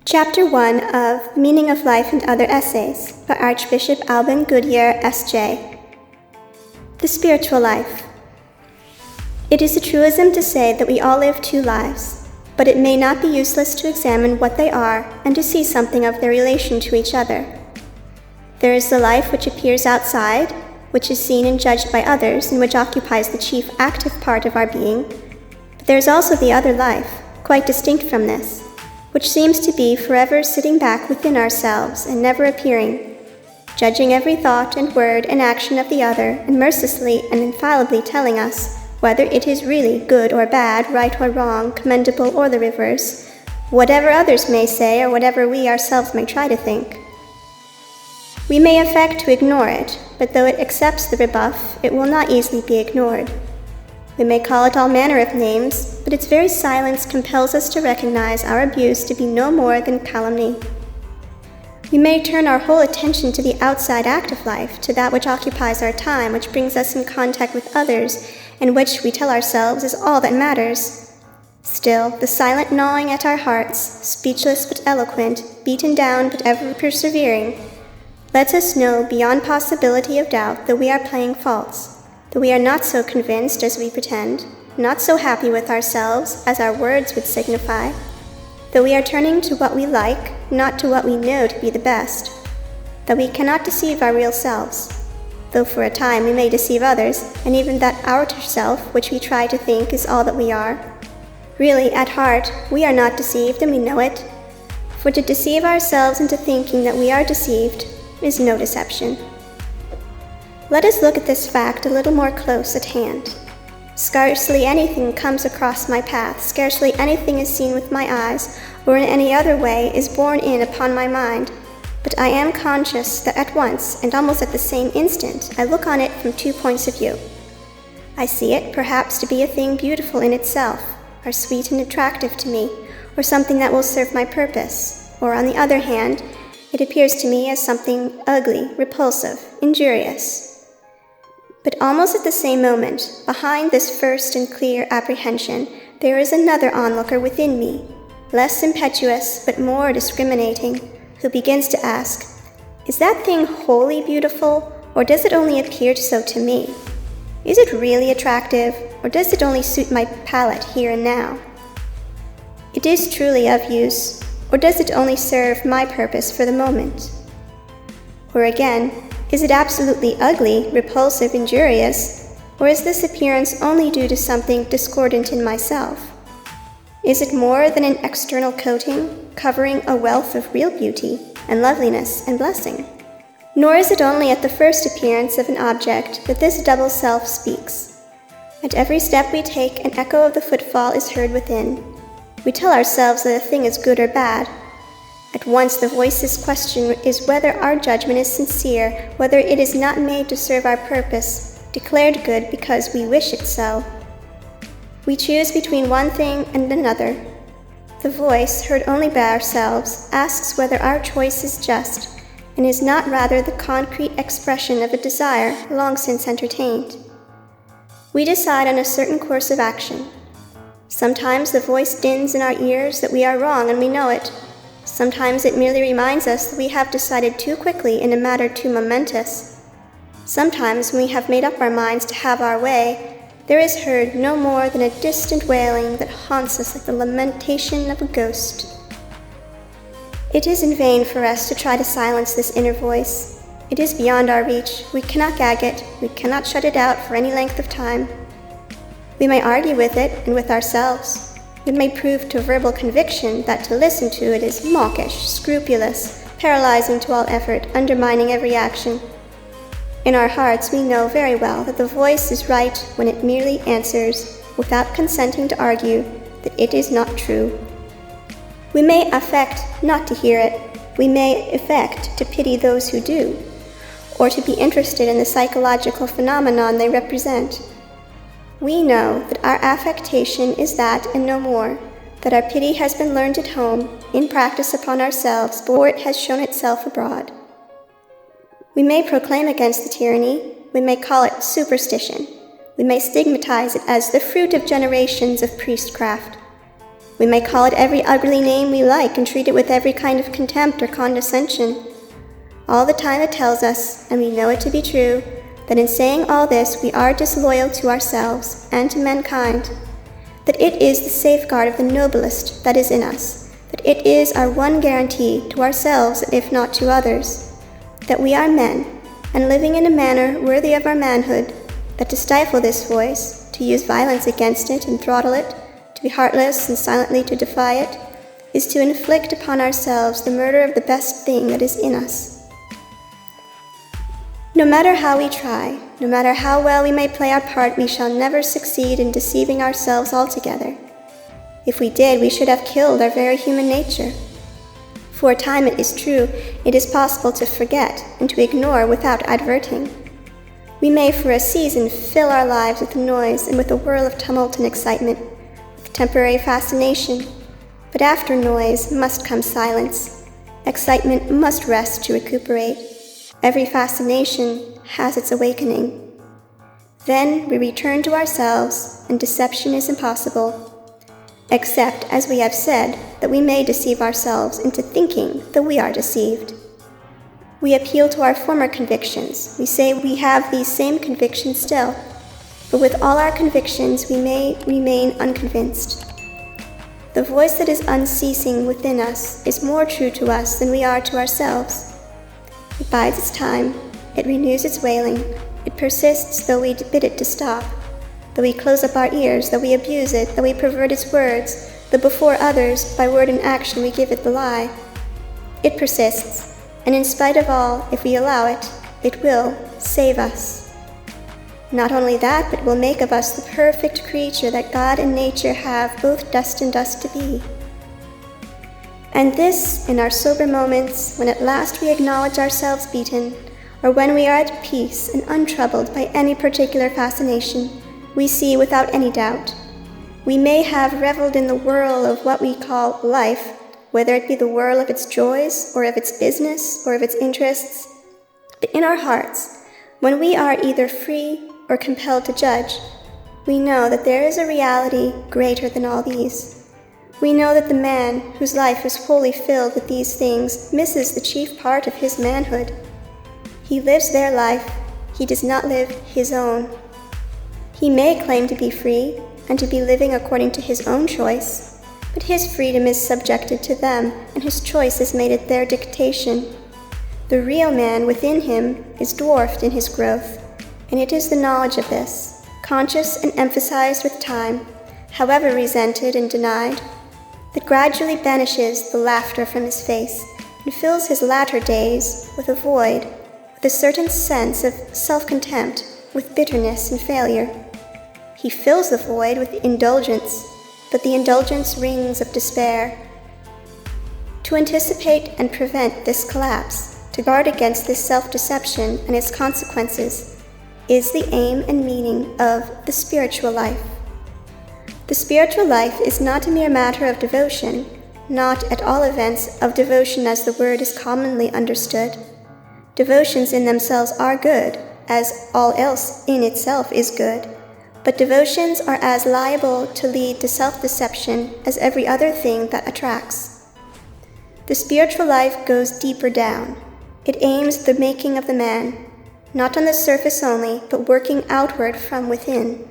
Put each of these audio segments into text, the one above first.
Chapter 1 of Meaning of Life and Other Essays by Archbishop Alban Goodyear, S.J. The Spiritual Life. It is a truism to say that we all live two lives, but it may not be useless to examine what they are and to see something of their relation to each other. There is the life which appears outside, which is seen and judged by others, and which occupies the chief active part of our being. But there is also the other life, quite distinct from this, which seems to be forever sitting back within ourselves and never appearing, judging every thought and word and action of the other, and mercilessly and infallibly telling us whether it is really good or bad, right or wrong, commendable or the reverse, whatever others may say or whatever we ourselves may try to think. We may affect to ignore it, but though it accepts the rebuff, it will not easily be ignored. We may call it all manner of names, but its very silence compels us to recognize our abuse to be no more than calumny. We may turn our whole attention to the outside active life, to that which occupies our time, which brings us in contact with others, and which we tell ourselves is all that matters. Still, the silent gnawing at our hearts, speechless but eloquent, beaten down but ever persevering, lets us know beyond possibility of doubt that we are playing false, that we are not so convinced as we pretend, not so happy with ourselves as our words would signify, that we are turning to what we like, not to what we know to be the best, that we cannot deceive our real selves, though for a time we may deceive others, and even that outer self which we try to think is all that we are. Really, at heart, we are not deceived, and we know it, for to deceive ourselves into thinking that we are deceived is no deception. Let us look at this fact a little more close at hand. Scarcely anything comes across my path, scarcely anything is seen with my eyes, or in any other way is borne in upon my mind, but I am conscious that at once, and almost at the same instant, I look on it from 2 points of view. I see it, perhaps, to be a thing beautiful in itself, or sweet and attractive to me, or something that will serve my purpose, or on the other hand, it appears to me as something ugly, repulsive, injurious. But almost at the same moment, behind this first and clear apprehension, there is another onlooker within me, less impetuous but more discriminating, who begins to ask, is that thing wholly beautiful, or does it only appear so to me? Is it really attractive, or does it only suit my palate here and now? It is truly of use, or does it only serve my purpose for the moment? Or again, is it absolutely ugly, repulsive, injurious, or is this appearance only due to something discordant in myself? Is it more than an external coating, covering a wealth of real beauty and loveliness and blessing? Nor is it only at the first appearance of an object that this double self speaks. At every step we take, an echo of the footfall is heard within. We tell ourselves that a thing is good or bad. At once the voice's question is whether our judgment is sincere, whether it is not made to serve our purpose, declared good because we wish it so. We choose between one thing and another. The voice, heard only by ourselves, asks whether our choice is just, and is not rather the concrete expression of a desire long since entertained. We decide on a certain course of action. Sometimes the voice dins in our ears that we are wrong and we know it. Sometimes it merely reminds us that we have decided too quickly in a matter too momentous. Sometimes, when we have made up our minds to have our way, there is heard no more than a distant wailing that haunts us like the lamentation of a ghost. It is in vain for us to try to silence this inner voice. It is beyond our reach. We cannot gag it. We cannot shut it out for any length of time. We may argue with it and with ourselves. It may prove to verbal conviction that to listen to it is mawkish, scrupulous, paralyzing to all effort, undermining every action. In our hearts we know very well that the voice is right when it merely answers, without consenting to argue, that it is not true. We may affect not to hear it. We may affect to pity those who do, or to be interested in the psychological phenomenon they represent. We know that our affectation is that and no more, that our pity has been learned at home, in practice upon ourselves, before it has shown itself abroad. We may proclaim against the tyranny, we may call it superstition, we may stigmatize it as the fruit of generations of priestcraft. We may call it every ugly name we like and treat it with every kind of contempt or condescension. All the time it tells us, and we know it to be true, that in saying all this we are disloyal to ourselves and to mankind, that it is the safeguard of the noblest that is in us, that it is our one guarantee to ourselves, if not to others, that we are men, and living in a manner worthy of our manhood, that to stifle this voice, to use violence against it and throttle it, to be heartless and silently to defy it, is to inflict upon ourselves the murder of the best thing that is in us. No matter how we try, no matter how well we may play our part, we shall never succeed in deceiving ourselves altogether. If we did, we should have killed our very human nature. For a time, it is true, it is possible to forget and to ignore without adverting. We may for a season fill our lives with noise and with a whirl of tumult and excitement, with temporary fascination. But after noise must come silence. Excitement must rest to recuperate. Every fascination has its awakening. Then we return to ourselves, and deception is impossible. Except, as we have said, that we may deceive ourselves into thinking that we are deceived. We appeal to our former convictions. We say we have these same convictions still, but with all our convictions we may remain unconvinced. The voice that is unceasing within us is more true to us than we are to ourselves. It bides its time, it renews its wailing, it persists though we bid it to stop, though we close up our ears, though we abuse it, though we pervert its words, though before others, by word and action, we give it the lie. It persists, and in spite of all, if we allow it, it will save us. Not only that, but will make of us the perfect creature that God and nature have both destined us to be. And this, in our sober moments, when at last we acknowledge ourselves beaten, or when we are at peace and untroubled by any particular fascination, we see without any doubt. We may have reveled in the whirl of what we call life, whether it be the whirl of its joys, or of its business, or of its interests. But in our hearts, when we are either free or compelled to judge, we know that there is a reality greater than all these. We know that the man whose life is wholly filled with these things misses the chief part of his manhood. He lives their life, he does not live his own. He may claim to be free and to be living according to his own choice, but his freedom is subjected to them, and his choice is made at their dictation. The real man within him is dwarfed in his growth, and it is the knowledge of this, conscious and emphasized with time, however resented and denied, that gradually banishes the laughter from his face and fills his latter days with a void, with a certain sense of self-contempt, with bitterness and failure. He fills the void with indulgence, but the indulgence rings of despair. To anticipate and prevent this collapse, to guard against this self-deception and its consequences, is the aim and meaning of the spiritual life. The spiritual life is not a mere matter of devotion, not at all events of devotion as the word is commonly understood. Devotions in themselves are good, as all else in itself is good, but devotions are as liable to lead to self-deception as every other thing that attracts. The spiritual life goes deeper down. It aims at the making of the man, not on the surface only, but working outward from within.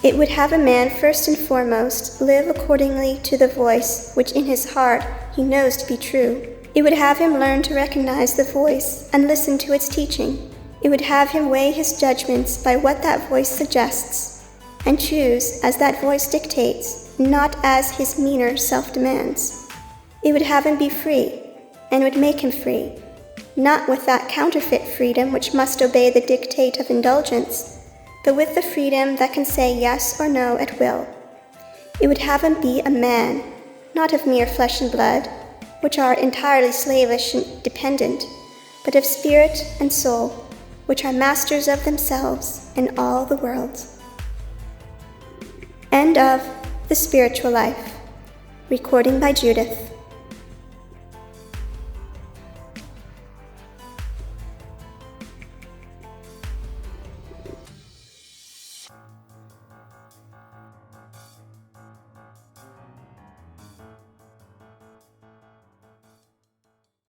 It would have a man first and foremost live accordingly to the voice which in his heart he knows to be true. It would have him learn to recognize the voice and listen to its teaching. It would have him weigh his judgments by what that voice suggests, and choose as that voice dictates, not as his meaner self demands. It would have him be free, and would make him free, not with that counterfeit freedom which must obey the dictate of indulgence, but with the freedom that can say yes or no at will. It would have him be a man, not of mere flesh and blood, which are entirely slavish and dependent, but of spirit and soul, which are masters of themselves and all the world. End of The Spiritual Life. Recording by Judith.